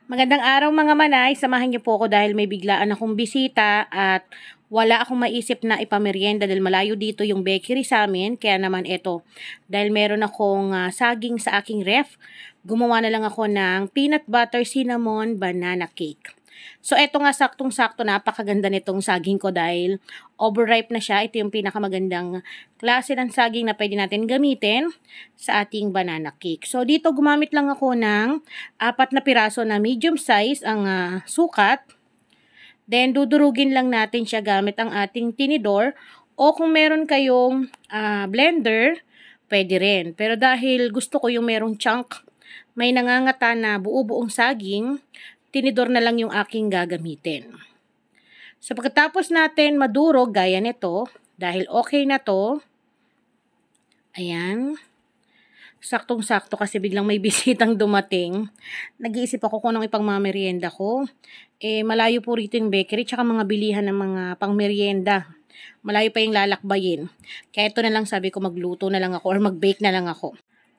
Magandang araw mga manay, samahan niyo po ako dahil may biglaan akong bisita at wala akong maisip na ipamerienda dahil malayo dito yung bakery sa amin. Kaya naman ito, dahil meron akong saging sa aking ref, gumawa na lang ako ng peanut butter cinnamon banana cake. So eto nga saktong-sakto, napakaganda nitong saging ko dahil overripe na siya. Ito yung pinakamagandang klase ng saging na pwede natin gamitin sa ating banana cake. So dito gumamit lang ako ng 4 na piraso na medium size ang sukat. Then dudurugin lang natin siya gamit ang ating tinidor o kung meron kayong blender, pwede rin. Pero dahil gusto ko yung merong chunk, may nangangata na buo-buong saging, tinidor na lang yung aking gagamitin. So pagkatapos natin madurog gaya nito, dahil okay na to, ayan, saktong-sakto kasi biglang may bisitang dumating. Nag-iisip ako kung anong ipangmamerienda ko. Malayo po rito yung bakery, tsaka mga bilihan ng mga pangmerienda. Malayo pa yung lalakbayin. Kaya ito na lang sabi ko, magluto na lang ako or mag-bake na lang ako.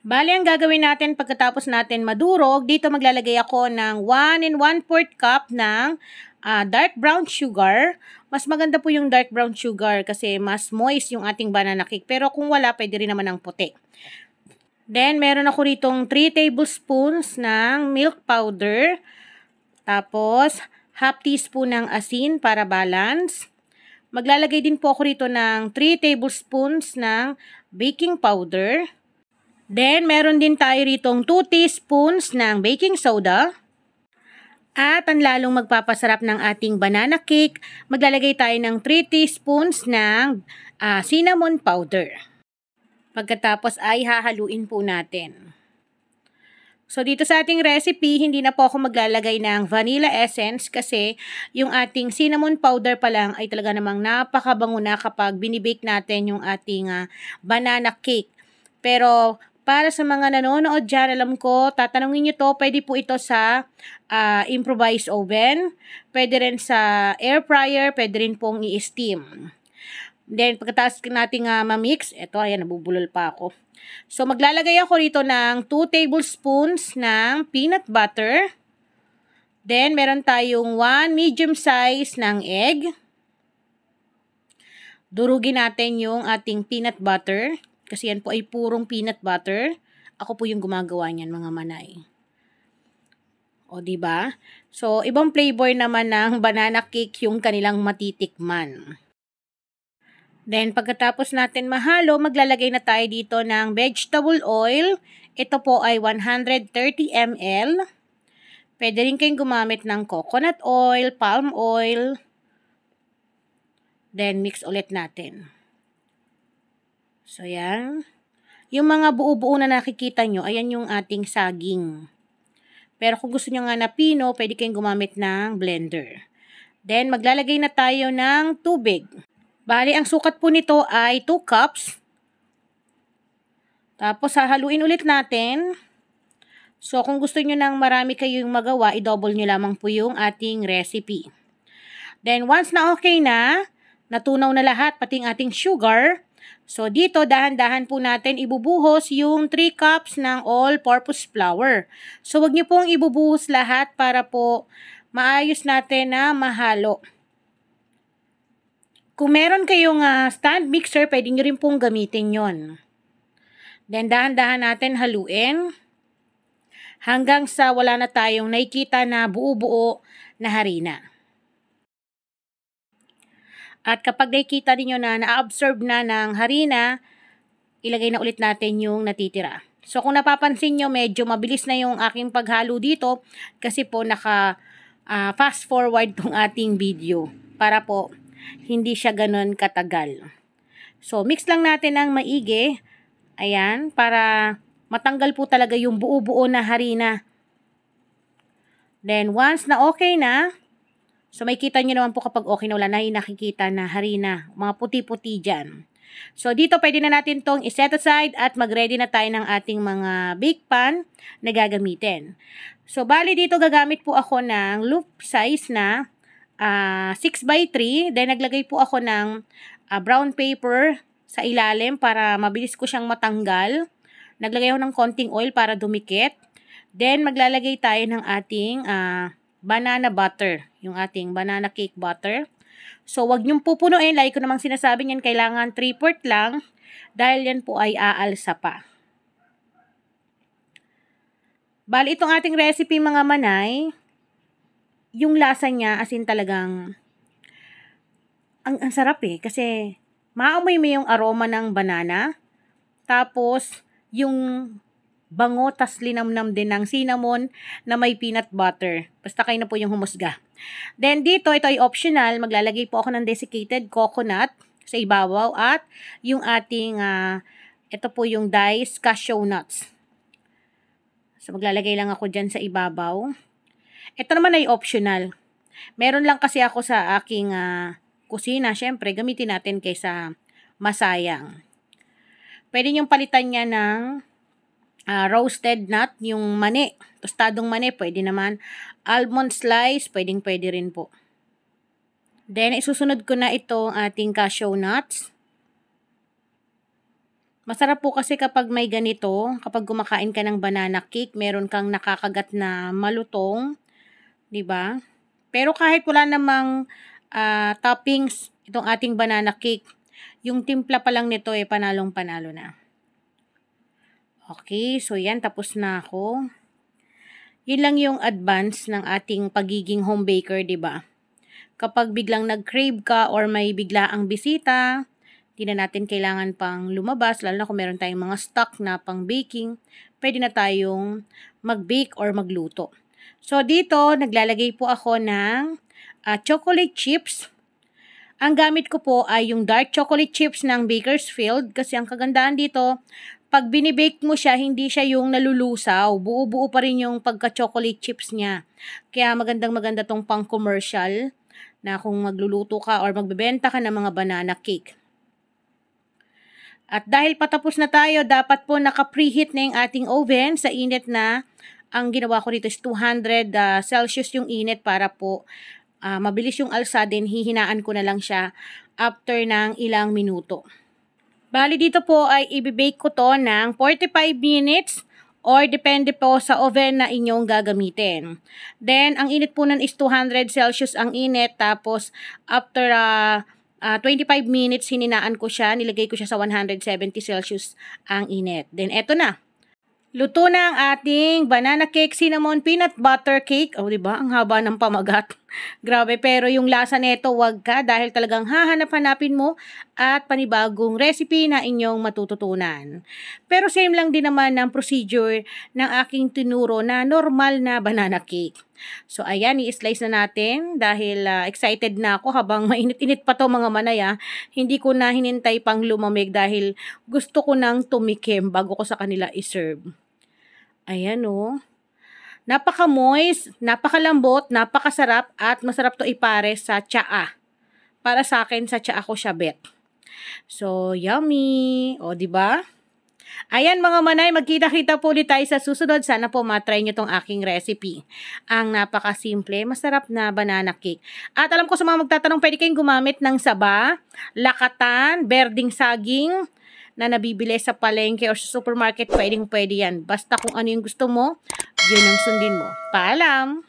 Bali, ang gagawin natin pagkatapos natin madurog, dito maglalagay ako ng 1 1/4 cup ng dark brown sugar. Mas maganda po yung dark brown sugar kasi mas moist yung ating banana cake. Pero kung wala, pwede rin naman ng puti. Then, meron ako ritong 3 tablespoons ng milk powder. Tapos, half teaspoon ng asin para balance. Maglalagay din po ako rito ng 3 tablespoons ng baking powder. Then, meron din tayo ritong 2 teaspoons ng baking soda. At ang lalong magpapasarap ng ating banana cake, maglalagay tayo ng 3 teaspoons ng cinnamon powder. Pagkatapos ay hahaluin po natin. So, dito sa ating recipe, hindi na po ako maglalagay ng vanilla essence kasi yung ating cinnamon powder pa lang ay talaga namang napakabango na kapag binibake natin yung ating banana cake. Pero, para sa mga nanonood dyan, alam ko, tatanungin nyo to, pwede po ito sa improvised oven, pwede rin sa air fryer, pwede rin pong i-steam. Then, pagkatapos natin ma-mix, ito, ayan, nabubulol pa ako. So, maglalagay ako rito ng 2 tablespoons ng peanut butter. Then, meron tayong 1 medium size ng egg. Durugin natin yung ating peanut butter. Kasi yan po ay purong peanut butter. Ako po yung gumagawa niyan, mga manay. O, diba? So, ibang flavor naman ng banana cake yung kanilang matitikman. Then, pagkatapos natin mahalo, maglalagay na tayo dito ng vegetable oil. Ito po ay 130 ml. Pwede rin kayong gumamit ng coconut oil, palm oil. Then, mix ulit natin. So, yan. Yung mga buo-buo na nakikita nyo, ayan yung ating saging. Pero kung gusto nyo nga na pino, pwede kayong gumamit ng blender. Then, maglalagay na tayo ng tubig. Bali, ang sukat po nito ay 2 cups. Tapos, hahaluin ulit natin. So, kung gusto nyo ng marami kayong magawa, i-double nyo lamang po yung ating recipe. Then, once na okay na, natunaw na lahat, pati ang ating sugar. So, dito, dahan-dahan po natin ibubuhos yung 3 cups ng all-purpose flour. So, wag nyo pong ibubuhos lahat para po maayos natin na mahalo. Kung meron kayong stand mixer, pwede nyo rin pong gamitin yon. Then, dahan-dahan natin haluin hanggang sa wala na tayong nakikita na buo-buo na harina. At kapag nakikita niyo na na-absorb na ng harina, ilagay na ulit natin yung natitira. So, kung napapansin nyo, medyo mabilis na yung aking paghalo dito kasi po fast forward tong ating video para po hindi siya ganun katagal. So, mix lang natin ng maigi. Ayan, para matanggal po talaga yung buo-buo na harina. Then, once na okay na, so, may kita nyo naman po kapag okay na wala na yung nakikita na harina. Mga puti-puti dyan. So, dito pwede na natin tong iset aside at mag-ready na tayo ng ating mga bake pan na gagamitin. So, bali dito gagamit po ako ng loop size na 6x3. Then, naglagay po ako ng brown paper sa ilalim para mabilis ko siyang matanggal. Naglagay ako ng konting oil para dumikit. Then, maglalagay tayo ng ating banana butter. Yung ating banana cake butter. So, wag niyong pupunuin. Like ko namang sinasabi niyan, kailangan 3/4 lang. Dahil yan po ay aalsa pa. Bali, itong ating recipe mga manay, yung lasa niya, as in talagang, ang sarap eh. Kasi, maamoy mo yung aroma ng banana. Tapos, yung bango, tas linamnam din ng cinnamon na may peanut butter. Basta kayo na po yung humusga. Then, dito, ito ay optional. Maglalagay po ako ng desiccated coconut sa ibabaw at yung ating, ito po yung diced cashew nuts. So, maglalagay lang ako dyan sa ibabaw. Ito naman ay optional. Meron lang kasi ako sa aking kusina. Siyempre, gamitin natin kaysa masayang. Pwede niyong palitan niya ng roasted nut, yung mani. Tostadong mani, pwede naman. Almond slice, pwede rin po. Then, isusunod ko na itong ating cashew nuts. Masarap po kasi kapag may ganito, kapag kumakain ka ng banana cake, meron kang nakakagat na malutong, 'di ba? Pero kahit wala namang toppings itong ating banana cake, yung timpla pa lang nito panalong-panalo na. Okay, so yan, tapos na ako. Yun lang yung advance ng ating pagiging home baker, 'di ba? Kapag biglang nag-crave ka or may biglaang bisita, di na natin kailangan pang lumabas, lalo na kung meron tayong mga stock na pang baking, pwede na tayong mag-bake or magluto. So, dito, naglalagay po ako ng chocolate chips. Ang gamit ko po ay yung dark chocolate chips ng Bakersfield kasi ang kagandaan dito, pag binibake mo siya, hindi siya yung nalulusaw. Buo-buo pa rin yung pagka-chocolate chips niya. Kaya magandang-maganda tong pang-commercial na kung magluluto ka or magbebenta ka ng mga banana cake. At dahil patapos na tayo, dapat po naka-preheat na yung ating oven sa init na. Ang ginawa ko dito is 200 Celsius yung init para po mabilis yung alsa, din hihinaan ko na lang siya after ng ilang minuto. Bali dito po ay i-bake ko to ng 45 minutes or depende po sa oven na inyong gagamitin. Then, ang init po nun is 200 Celsius ang init. Tapos, after 25 minutes, hininaan ko siya. Nilagay ko siya sa 170 Celsius ang init. Then, eto na. Luto na ang ating banana cake, cinnamon, peanut butter cake. O, diba? Ang haba ng pamagat. Grabe, pero yung lasa nito, wag ka dahil talagang hahanap-hanapin mo at panibagong recipe na inyong matututunan. Pero same lang din naman ng procedure ng aking tinuro na normal na banana cake. So, ayan, i-slice na natin dahil excited na ako habang mainit-init pa to mga manaya. Hindi ko na hinintay pang lumamig dahil gusto ko nang tumikim bago ko sa kanila iserve. Ayan o. Napaka-moist, napakalambot, napakasarap at masarap to ipare sa tsaa. Para sa akin, sa tsaa ko siya bet. So, yummy. O, diba? Ayan mga manay, magkita-kita po ulit tayo sa susunod. Sana po matry nyo tong aking recipe. Ang napakasimple, masarap na banana cake. At alam ko sa mga magtatanong, pwede kayong gumamit ng saba, lakatan, berding saging, na nabibili sa palengke or sa supermarket, pwede yan. Basta kung ano yung gusto mo, yun ang sundin mo. Paalam!